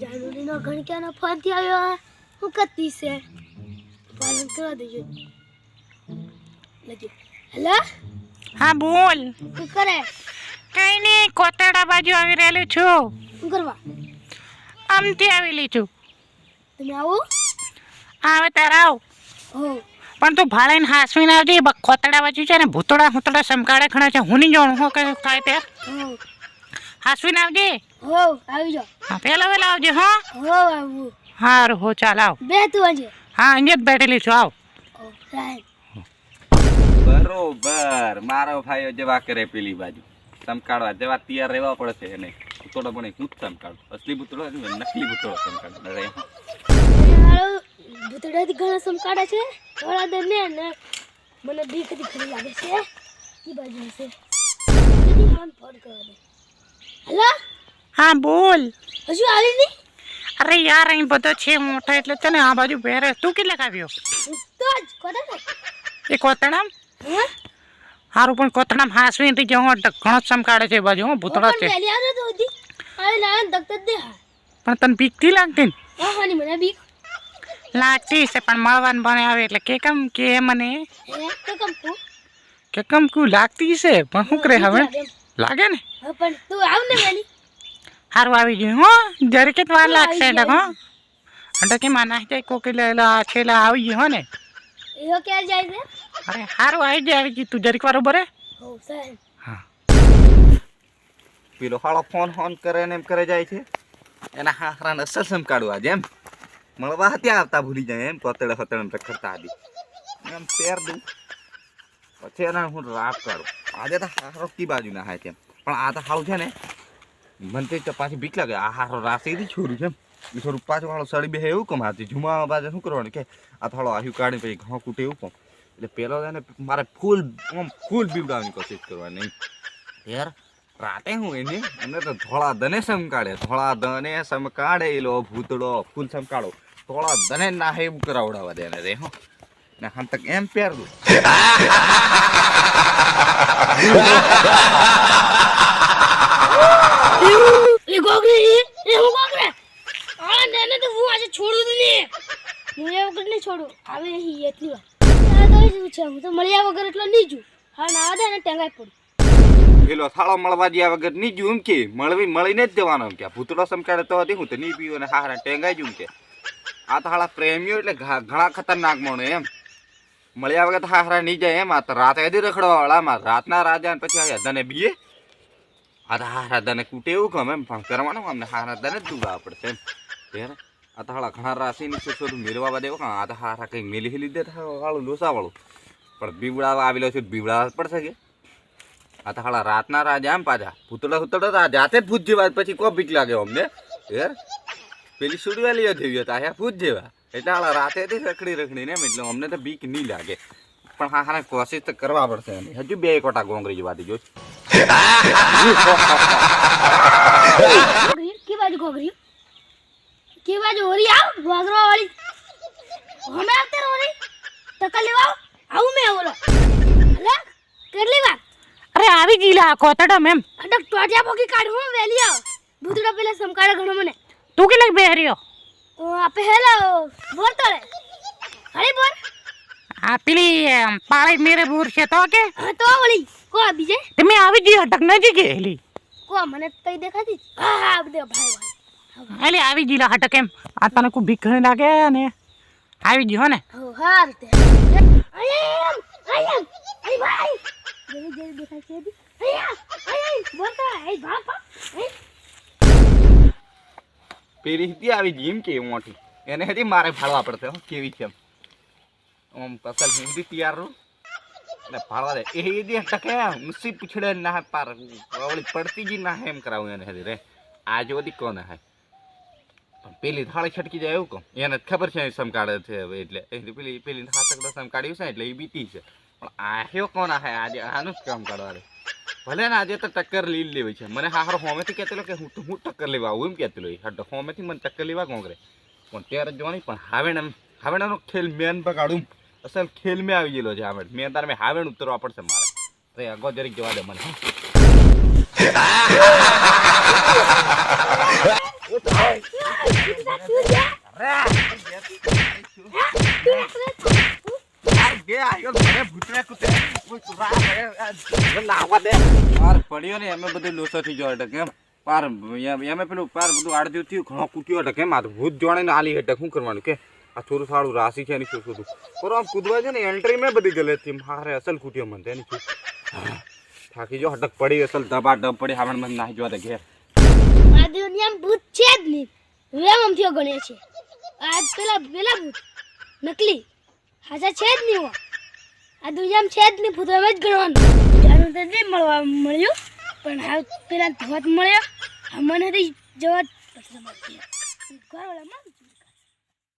જાનુડીનો ઘણક્યાનો phone થી આવ્યો હું કરતી છે પાલન કરવા દેજો લજો હેલો હા બોલ શું કરે કઈ નહીં કોતરડા બાજુ આવી રહેલું છું શું કરવા આમથી આવેલી છું તમે આવો આવે તાર આવ હો પણ તું ભાળીને હાસવીને આવજે કોતરડા બાજુ છે ને ભૂતોડા સમકાળે ખણા છે હું નહીં જાણું હું કઈ કાંઈ તે હો હાસવીને આવજે હો આવી જાઓ હા પેલા વેલા આવજે હા હો આવું સારું હો ચાલ આવ બે તું આજે હા અહીંયા જ બેઠેલી છું આવ ઓ સાહેબ બરોબર મારો ભાઈઓ જેવા કરે પેલી બાજુ ચમકાડવા જેવા તૈયાર રહેવા પડશે એને ભૂતોડો પણ હું જ ચમકાડું અસલી ભૂતોડો નકલી ભૂતોડો ચમકાડું મારો ભૂતડાથી ઘણા સમકાડા છે થોડા દર ને મને બીક ઘણી લાગે છે એ બાજુ હશે ફોન કરો દે હેલો હા બોલ હજુ આવી નહીં અરે યાર અહીં બધો છે મોટા એટલે તને આ બાજુ પહેરે તું કેટલે આવ્યો તો જ કોતા ને એ કોતરડામ હા સારું પણ કોતરડામ હાસવીથી જવું ઘણો જ ચમકાડે છે એ બાજુ હું ભૂતોડા છે પહેલી આવતો તો હતી અરે ના દક્તર દે પણ તને બીકથી લાગતી ને હા હાની મને બીક લાગતી છે પણ મળવાનું બને આવે એટલે કે મને હે તો કમ તું કે કમ લાગતી છે પણ શું કરે હવે લાગે ને હા પણ તું આવ ને વેલી સારું આવી ગયું હો જરીક જ વાર લાગશે એટલે હો એટલે કે માના જાય કોકીલા છેલ્લા આવી ગયું હો ને એવો ક્યારે જાય છે અરે સારું આવી ગયું તું જરીક વાર બરે હો સાહેબ હા પેલો હાળો ફોન કરે ને એમ કરે જાય છે એના હારાને અસલ ચમકાડવા જેમ મળવા ત્યાં આવતા ભૂલી જાય એમ કોતડે રખડતા હતી એમ પેર દઉં પછી એને હું રાત કાઢું આજે તો હારો કી બાજુ ના હાય તેમ પણ આ તો હાળું છે ને મને તો પાછી બીક લાગે આ હારો રાસીથી છોરું છે એમ એ થોડું પાછું વાળો સળી બે એવું કમ હાથી ઝુમા બાજુ શું કરવાનું કે આ થાળો આહ્યું કાઢીને પછી ઘઉં કૂટે એવું કમ એટલે પેલો છે ને મારે ફૂલ બીવડાવવાની કોશિશ કરવાની નહીં યાર રાતે હું એને તો ધોળા દને સમકાડે એલો ભૂતડો ફૂલ સમકાડો ધોળા દને ના એવું કરાવડાવવા દે રે હો ને હમ તક એમ પહેર દઉં એ ગોગરી એ હું ગોગરે આ ને તો હું આજે છોડું જ નહીં હું એ વગર નહીં છોડું આવે હી એટલી વાર તો શું છે હું તો મળ્યા વગર એટલો નહીં જુ હા ના દે ને ટેંગાઈ પડી પેલો થાળો મળવા જ્યાં વગર નહીં જુ એમ કે મળીને જ જવાનો એમ કે ભૂતડો સમકાડે તો હતી હું તો નહીં પીવું અને હારા ટેંગાઈ જુ કે આ તો હાળા પ્રેમીઓ એટલે ઘણા ખતરનાક માણો એમ મળ્યા વગર હારા નહીં જાય એમ આ તો રાતે હજી રખડવા વાળામાં રાતના રાજા પછી આવ્યા દને બીએ આ તો હારા દને કૂટે એવું ગમે એમ પણ કરવાનું અમને હારા દને જ દુવા પડશે એમ ત્યારે આ તો હાળા ઘણા રાશિની છોડું મેળવા દેવો આ તો હારા કંઈક મેલી લીધે વાળું લોસાવાળું પણ બીવડાવા આવેલો છે બીવડાવા પડશે કે આ તો હાળા રાતના રાજા એમ પાછા ભૂતડા જાતે જ ભૂત જેવા પછી કોઈ બીક લાગે અમને યાર પેલી સુડવાલી જેવી હતા યાર ભૂત જેવા એટલે હાળા રાતેથી રખડીને એમ એટલે અમને તો બીક નહીં લાગે પણ હા હા કોશિશ તો કરવા પડશે હજુ બે કોટા ગોંગરી જવાથી જો કે બાજુ ગોગરી કે બાજુ ઓરી આવ ગોગરવા વાળી હમે આવતે રોરી ટકા લેવા આવું મે ઓલો અલે કેટલી વાર અરે આવી ગઈલા કોતરડા મેમ અડક ટોટિયા પોકી કાઢું વેલી આવ ભૂતડા પેલા સમકાળે ઘણો મને તું કેટલે બેહર્યો આપે હેલા બોર તળે અરે બોર આ પેલી પાળી મેરે બૂર છે તો કે હા તો ઓલી કો બીજે તમે આવી ગઈ અટક નજી ગયેલી કો મને કઈ દેખાતી હા હા દે ભાઈ એટલે આવી ગઈલા હટક એમ આ તને કોઈ બીક નહીં લાગે ને આવી ગઈ હો ને હો હાર તે આયમ અરે ભાઈ જલ્દી દેખાય છે આયમ બોલતા એ બાપા પેલી હતી આવી જીમ કે મોટી એને હતી મારે ફાળવા પડશે કેવી છે આમ અસલ હિન્દી તૈયાર રહું એટલે ફાળવા દે એ દી ટકે મુસી પૂછડે ના પાર ઓલી પડતી જી ના એમ કરાવું એને હજી રે આ જો દી કોને હે પણ પેલી થાળી છટકી જાય એવું કહું એને ખબર છે સમકાડે છે એટલે પેલી હાથક સમકાડ્યું છે એટલે એ બીતી છે પણ આ હેવો કોના હે આજે આનું જ કામ કાઢવા ભલે ને આજે તો ટક્કર લઈ લેવી છે મને હારો હોમેથી કહેતો કે હું ટક્કર લેવા આવું એમ કહેતો હટ હોમેથી મને ટક્કર લેવા કોંગ્રે પણ ત્યારે જોવાની પણ હાવેણાનો ખેલ મેન બગાડું અસલ ખેલ મેં આવી ગયેલો છે હાવેણ મેં તારે હાવેણ ઉતરવા પડશે મારે અરે અગો જરીક જવા દે મને પડ્યો ને એમે બધું લોસો થઈ ગયો અટક એમ પાર એમે પેલું પાર બધું આડદ્યું થયું ઘણો કૂટ્યો અટક એમ આ તો ભૂત જોડે ને આલી અટક શું કરવાનું કે આ થોડું સારું રાશિ છે એની શું શું કરો આમ કૂદવા છે ને એન્ટ્રી મેં બધી ગલે થી મારે અસલ કૂટ્યો મને એની શું થાકી જો અટક પડી અસલ દબા ડબ પડી હાવણ મને નાહી જોવા ઘેર આ દુનિયામાં ભૂત છે જ નહીં વેમ થયો ગણે છે આજ પેલા ભૂત નકલી હાચા છે જ નહીં આ દુનિયામાં છે જ નહીં ભૂત એમ જ ગણવાનું જાનું તો નહીં મળ્યું પણ હા પેલા ધોત મળ્યો મને જવા પછી